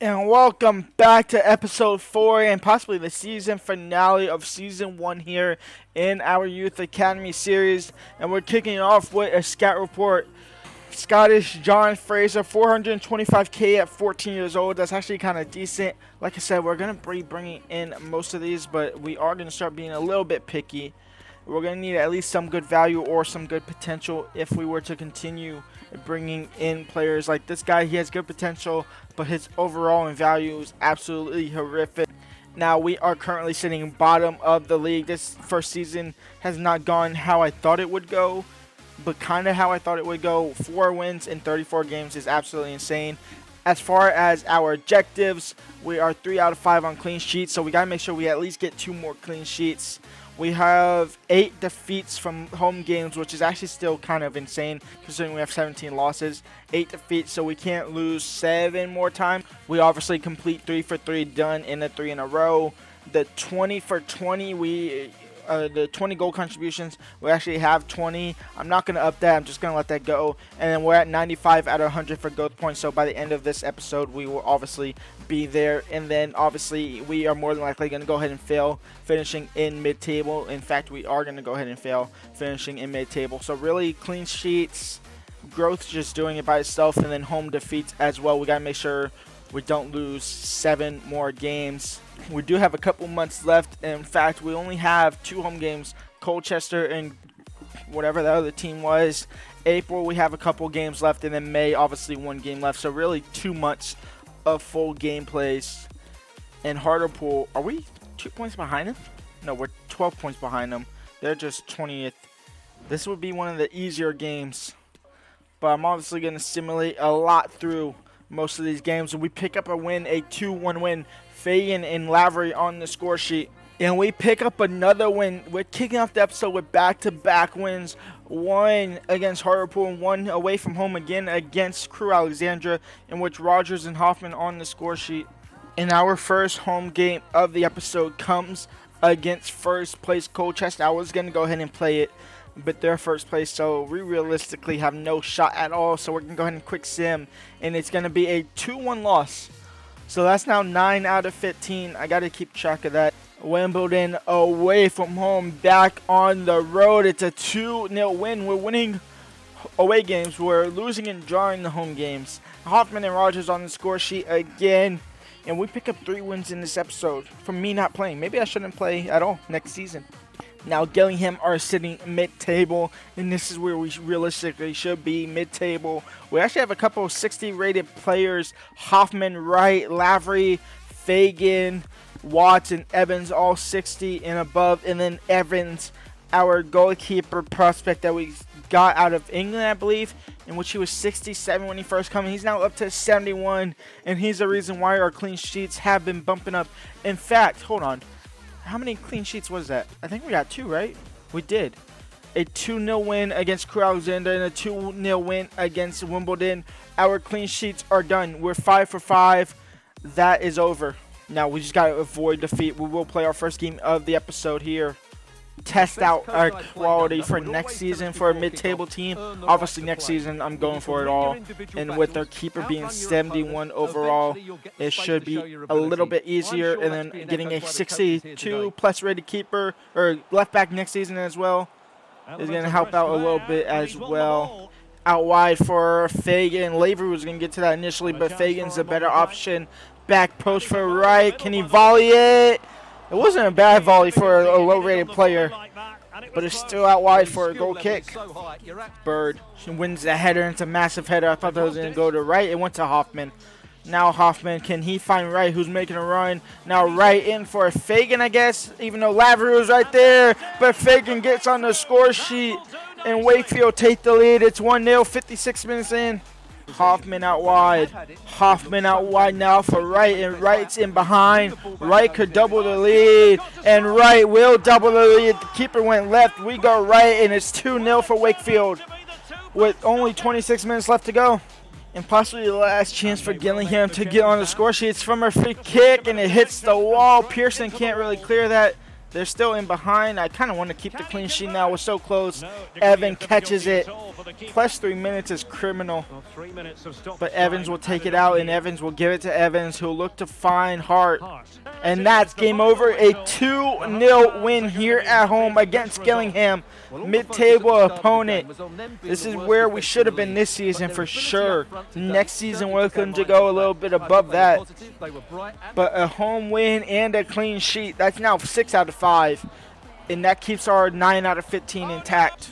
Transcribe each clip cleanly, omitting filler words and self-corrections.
And welcome back to episode 4 and possibly the season finale of season 1 here in our Youth Academy series. And we're kicking it off with a scout report. Scottish John Fraser, 425k at 14 years old. That's actually kind of decent. Like I said, we're going to be bringing in most of these, but we are going to start being a little bit picky. We're going to need at least some good value or some good potential if we were to continue bringing in players like this guy. He has good potential, but his overall in value is absolutely horrific. Now, we are currently sitting bottom of the league. This first season has not gone how I thought it would go, but kind of how I thought it would go. 4 wins in 34 games is absolutely insane. As far as our objectives, we are 3 out of 5 on clean sheets, so we got to make sure we at least get 2 more clean sheets. We have 8 defeats from home games, which is actually still kind of insane considering we have 17 losses. 8 defeats, so we can't lose 7 more times. We obviously complete 3 for 3 done in the 3 in a row. The 20 for 20, the 20 goal contributions, we actually have 20. I'm not going to up that. I'm just going to let that go. And then we're at 95 out of 100 for growth points. So by the end of this episode, we will obviously be there. And then obviously we are more than likely going to go ahead and fail finishing in mid-table. In fact, we are going to go ahead and fail finishing in mid-table. So really clean sheets, growth just doing it by itself, and then home defeats as well. We got to make sure we don't lose 7 more games. We do have a couple months left. In fact, we only have 2 home games, Colchester and whatever the other team was. April, we have a couple games left, and then May, obviously 1 game left. So really 2 months of full gameplays. And Hartlepool, are we 2 points behind them? No, we're 12 points behind them. They're just 20th. This would be one of the easier games. But I'm obviously going to simulate a lot through most of these games. And we pick up a win, a 2-1 win. Fagan and Lavery on the score sheet. And we pick up another win. We're kicking off the episode with back-to-back wins. 1 against Hartlepool and 1 away from home again against Crew Alexandra, in which Rogers and Hoffman on the score sheet. And our first home game of the episode comes against first place Colchester. I was going to go ahead and play it, but they're first place, so we realistically have no shot at all. So we're going to go ahead and quick sim, and it's going to be a 2-1 loss. So that's now 9 out of 15. I got to keep track of that. Wimbledon away from home, back on the road. It's a 2-0 win. We're winning away games. We're losing and drawing the home games. Hoffman and Rogers on the score sheet again. And we pick up 3 wins in this episode from me not playing. Maybe I shouldn't play at all next season. Now, Gillingham are sitting mid-table, and this is where we realistically should be, mid-table. We actually have a couple of 60-rated players, Hoffman, Wright, Lavery, Fagan, Watts, and Evans, all 60 and above. And then Evans, our goalkeeper prospect that we got out of England, I believe, in which he was 67 when he first came. He's now up to 71, and he's the reason why our clean sheets have been bumping up. In fact, hold on. How many clean sheets was that? I think we got 2, right? We did. A 2-0 win against Crew Alexander and a 2-0 win against Wimbledon. Our clean sheets are done. We're 5 for 5. That is over. Now we just got to avoid defeat. We will play our first game of the episode here. Test out our quality for next season for a mid-table team. Obviously next season I'm going for it all, and with our keeper being 71 overall, it should be a little bit easier. And then getting a 62 plus rated keeper or left back next season as well is going to help out a little bit as well. Out wide for Fagan. Lavery was going to get to that initially, but Fagan's a better option. Back post for Wright. Can he volley it? It wasn't a bad volley for a low-rated player, but it's still out wide for a goal kick. Bird wins the header. It's a massive header. I thought that was going to go to Wright. It went to Hoffman. Now Hoffman, can he find Wright, who's making a run? Now Wright in for Fagan, I guess, even though Lavery was right there. But Fagan gets on the score sheet, and Wakefield take the lead. It's 1-0, 56 minutes in. Hoffman out wide. Hoffman out wide now for Wright, and Wright's in behind. Wright could double the lead, and Wright will double the lead. The keeper went left. We go right, and it's 2-0 for Wakefield with only 26 minutes left to go. And possibly the last chance for Gillingham to get on the score sheet. It's from a free kick, and it hits the wall. Pearson can't really clear that. They're still in behind. I kind of want to keep the clean sheet now. We're so close. Evan catches it. Plus 3 minutes is criminal. But Evans will take it out, and Evans will give it to Evans, who'll look to find Hart. And that's game over. A 2-0 win here at home against Gillingham. Mid-table opponent. This is where we should have been this season for sure. Next season we're looking to go a little bit above that. But a home win and a clean sheet. That's now 6 out of 5. And that keeps our 9 out of 15 intact.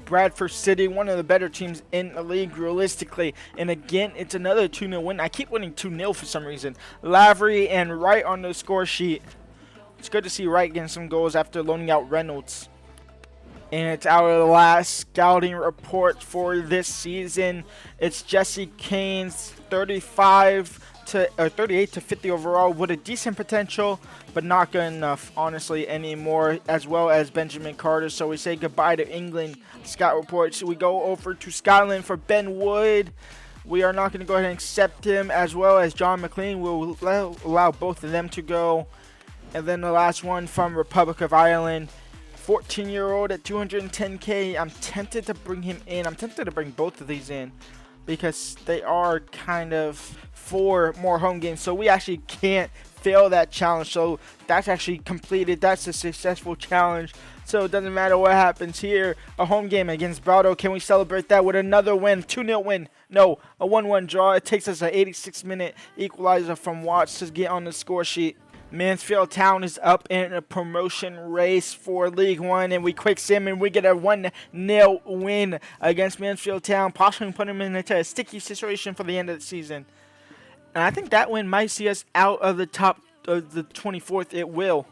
Bradford City, one of the better teams in the league realistically. And again, it's another 2-0 win. I keep winning 2-0 for some reason. Lavery and Wright on the score sheet. It's good to see Wright getting some goals after loaning out Reynolds. And it's our last scouting report for this season. It's Jesse Kane's 38 to 50 overall with a decent potential, but not good enough, honestly, anymore, as well as Benjamin Carter. So we say goodbye to England scout reports. We go over to Scotland for Ben Wood. We are not going to go ahead and accept him, as well as John McLean. We'll allow both of them to go. And then the last one from Republic of Ireland. 14-year-old at 210K. I'm tempted to bring him in. I'm tempted to bring both of these in because they are kind of 4 more home games. So we actually can't fail that challenge. So that's actually completed. That's a successful challenge. So it doesn't matter what happens here. A home game against Brado. Can we celebrate that with another win? 2-0 win. No, a 1-1 draw. It takes us an 86-minute equalizer from Watts to get on the score sheet. Mansfield Town is up in a promotion race for League One, and we quick sim and we get a 1-0 win against Mansfield Town, possibly putting them into a sticky situation for the end of the season. And I think that win might see us out of the top of the 24th. It will.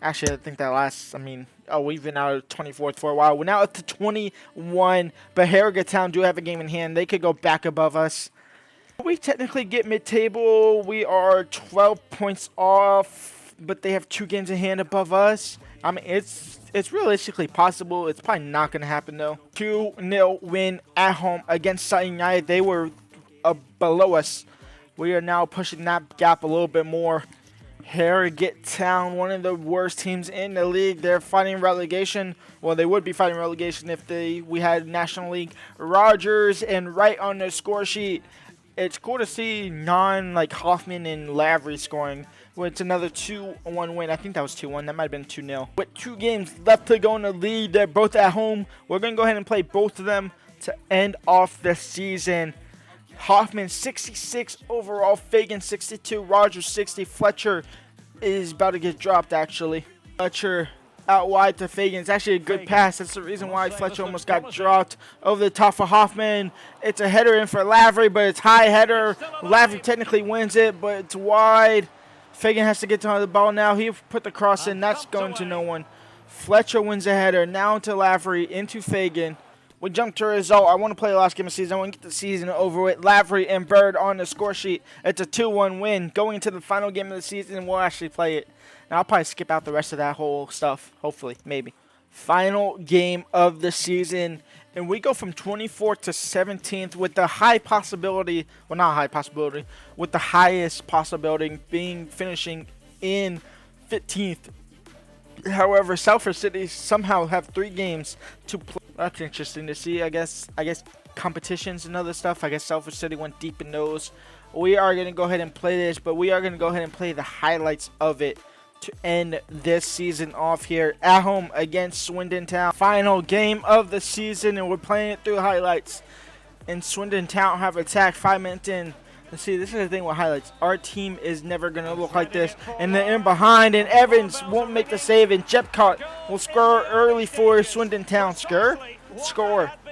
Actually, I think that lasts, we've been out of 24th for a while. We're now up to 21, but Harrogate Town do have a game in hand. They could go back above us. We technically get mid-table. We are 12 points off, but they have 2 games in hand above us. It's realistically possible. It's probably not going to happen, though. 2-0 win at home against Sutton United. They were below us. We are now pushing that gap a little bit more. Harrogate Town, one of the worst teams in the league. They're fighting relegation. Well, they would be fighting relegation if we had National League. Rogers and Wright on the score sheet. It's cool to see Hoffman and Lavery scoring. It's another 2-1 win. I think that was 2-1. That might have been 2-0. With 2 games left to go in the lead, they're both at home. We're going to go ahead and play both of them to end off the season. Hoffman 66 overall, Fagan 62, Rogers 60. Fletcher is about to get dropped, actually. Fletcher out wide to Fagan. It's actually a good pass. That's the reason why Fletcher almost got dropped over the top for Hoffman. It's a header in for Lavery, but it's high header. Lavery technically wins it, but it's wide. Fagan has to get to the ball now. He put the cross in. That's going to no one. Fletcher wins a header. Now to Lavery, into Fagan. We jump to a result. I want to play the last game of the season. I want to get the season over with. Lavery and Bird on the score sheet. It's a 2-1 win. Going into the final game of the season, we'll actually play it. Now, I'll probably skip out the rest of that whole stuff. Hopefully. Maybe. Final game of the season. And we go from 24th to 17th with the high possibility. Well, not high possibility. With the highest possibility being finishing in 15th. However, Salford City somehow have 3 games to play. That's interesting to see. I guess competitions and other stuff. I guess Salford City went deep in those. We are going to go ahead and play this, but we are going to go ahead and play the highlights of it to end this season off here at home against Swindon Town. Final game of the season, and we're playing it through highlights. And Swindon Town have attacked 5 minutes in. Let's see, this is the thing with highlights. Our team is never going to look like this. And they're in behind, and Evans won't make the save, and Jepcott will score early for Swindon Town. Score.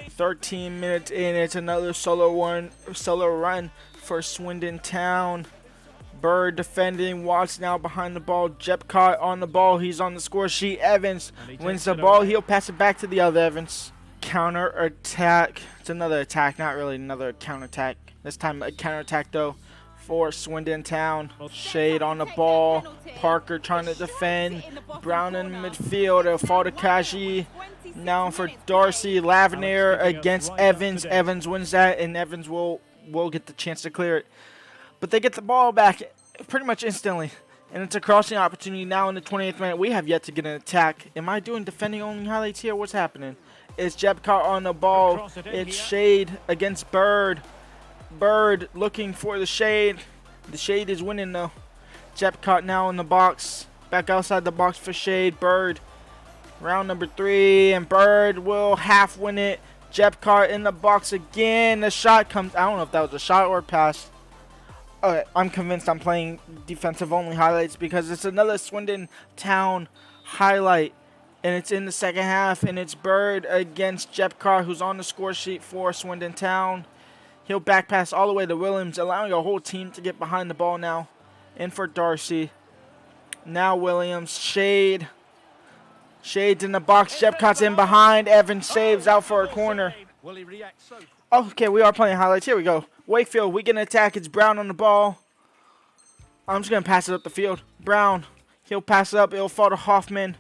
13 minutes in, it's another solo run for Swindon Town. Bird defending, Watts now behind the ball. Jepcott on the ball, he's on the score sheet. Evans wins the ball, he'll pass it back to the other Evans. Counter attack. It's another attack, not really another counter attack. This time a counter attack though for Swindon Town. Shade on the ball. Parker trying to defend. Brown in midfield. It'll fall to Kaji. Now for Darcy. Lavinier against Evans. Evans wins that, and Evans will get the chance to clear it. But they get the ball back pretty much instantly. And it's a crossing opportunity now in the 20th minute. We have yet to get an attack. Am I doing defending only highlights here? What's happening? It's Jepcott on the ball. It's Shade against Bird. Bird looking for the Shade. The Shade is winning though. Jepcott now in the box. Back outside the box for Shade. Bird. Round number 3. And Bird will half win it. Jepcott in the box again. The shot comes. I don't know if that was a shot or a pass. I'm convinced I'm playing defensive only highlights because it's another Swindon Town highlight. And it's in the second half. And it's Bird against Jepcott, who's on the score sheet for Swindon Town. He'll back pass all the way to Williams, allowing a whole team to get behind the ball now. In for Darcy. Now Williams. Shade. Shade's in the box. Jepcott's in behind. Evans saves out for a corner. Okay, we are playing highlights. Here we go. Wakefield, we can attack. It's Brown on the ball. I'm just going to pass it up the field. Brown, he'll pass it up. It'll fall to Hoffman.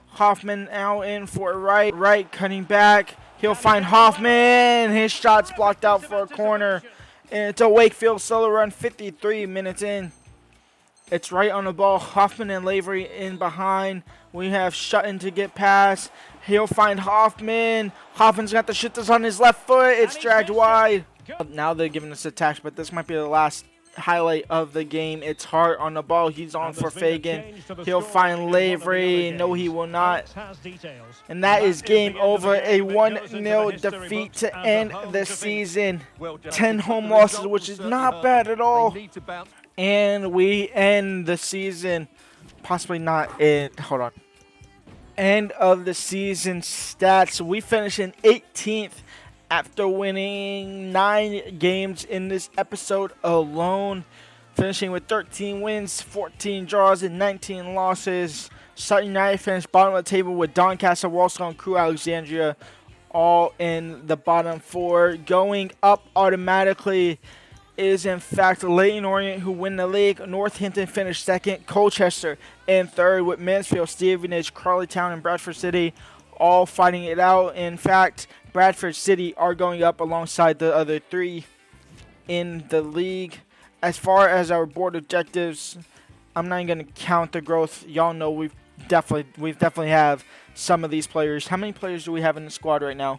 Hoffman now in for right. Right, cutting back. He'll find Hoffman. His shot's blocked out for a corner. And it's a Wakefield solo run, 53 minutes in. It's right on the ball. Hoffman and Lavery in behind. We have Shutton to get past. He'll find Hoffman. Hoffman's got the shoot this on his left foot. It's dragged wide. Now they're giving us attacks, but this might be the last highlight of the game. It's Hart on the ball. He's on for Fagan. He'll find Lavery. No, he will not. And that is game over. A 1-0 defeat to end the season. 10 home losses, which is not bad at all. And we end the season. Possibly not in. Hold on. End of the season stats. We finish in 18th after winning 9 games in this episode alone. Finishing with 13 wins, 14 draws, and 19 losses. Sutton United finished bottom of the table with Doncaster, Walsall, and Crewe Alexandria all in the bottom 4. Going up automatically is in fact Leyton Orient, who win the league. Northampton finished second. Colchester in third, with Mansfield, Stevenage, Crawley Town, and Bradford City all fighting it out. In fact, Bradford City are going up alongside the other 3 in the league. As far as our board objectives, I'm not even going to count the growth. Y'all know we definitely have some of these players. How many players do we have in the squad right now?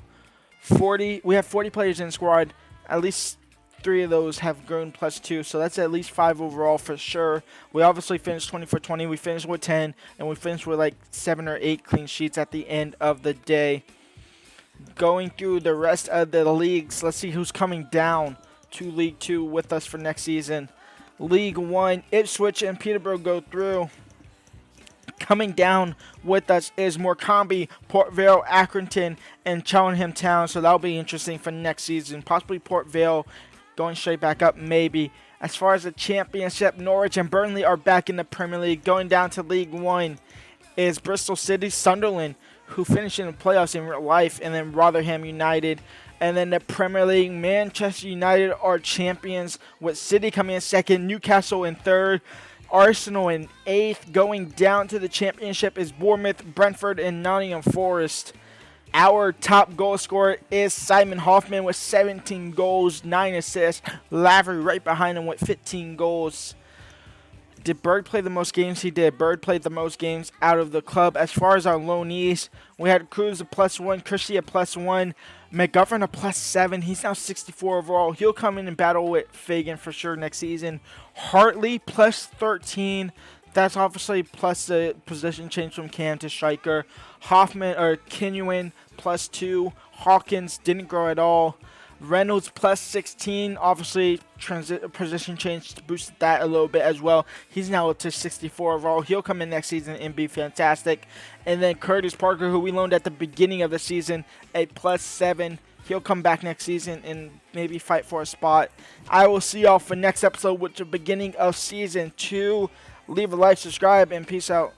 40. We have 40 players in the squad. At least 3 of those have grown +2, so that's at least 5 overall for sure. We obviously finished 20 for 20. We finished with 10, and we finished with like 7 or 8 clean sheets at the end of the day. Going through the rest of the leagues, let's see who's coming down to League 2 with us for next season. League 1, Ipswich and Peterborough go through. Coming down with us is Morecambe, Port Vale, Accrington, and Cheltenham Town, so that'll be interesting for next season. Possibly Port Vale going straight back up, maybe. As far as the championship, Norwich and Burnley are back in the Premier League. Going down to League 1 is Bristol City, Sunderland, who finished in the playoffs in real life, and then Rotherham United. And then the Premier League, Manchester United are champions, with City coming in second, Newcastle in third, Arsenal in 8th. Going down to the championship is Bournemouth, Brentford, and Nottingham Forest. Our top goal scorer is Simon Hoffman with 17 goals, 9 assists. Lavery right behind him with 15 goals. Did Bird play the most games? He did. Bird played the most games out of the club. As far as our loanees, we had Cruz a +1, Christie a +1, McGovern a +7. He's now 64 overall. He'll come in and battle with Fagan for sure next season. Hartley +13. That's obviously plus the position change from cam to striker. Hoffman or Kinuin +2. Hawkins didn't grow at all. Reynolds +16, obviously position change to boost that a little bit as well. He's now up to 64 overall. He'll come in next season and be fantastic. And then Curtis Parker, who we loaned at the beginning of the season, a +7. He'll come back next season and maybe fight for a spot. I will see y'all for next episode with the beginning of season 2. Leave a like, subscribe, and peace out.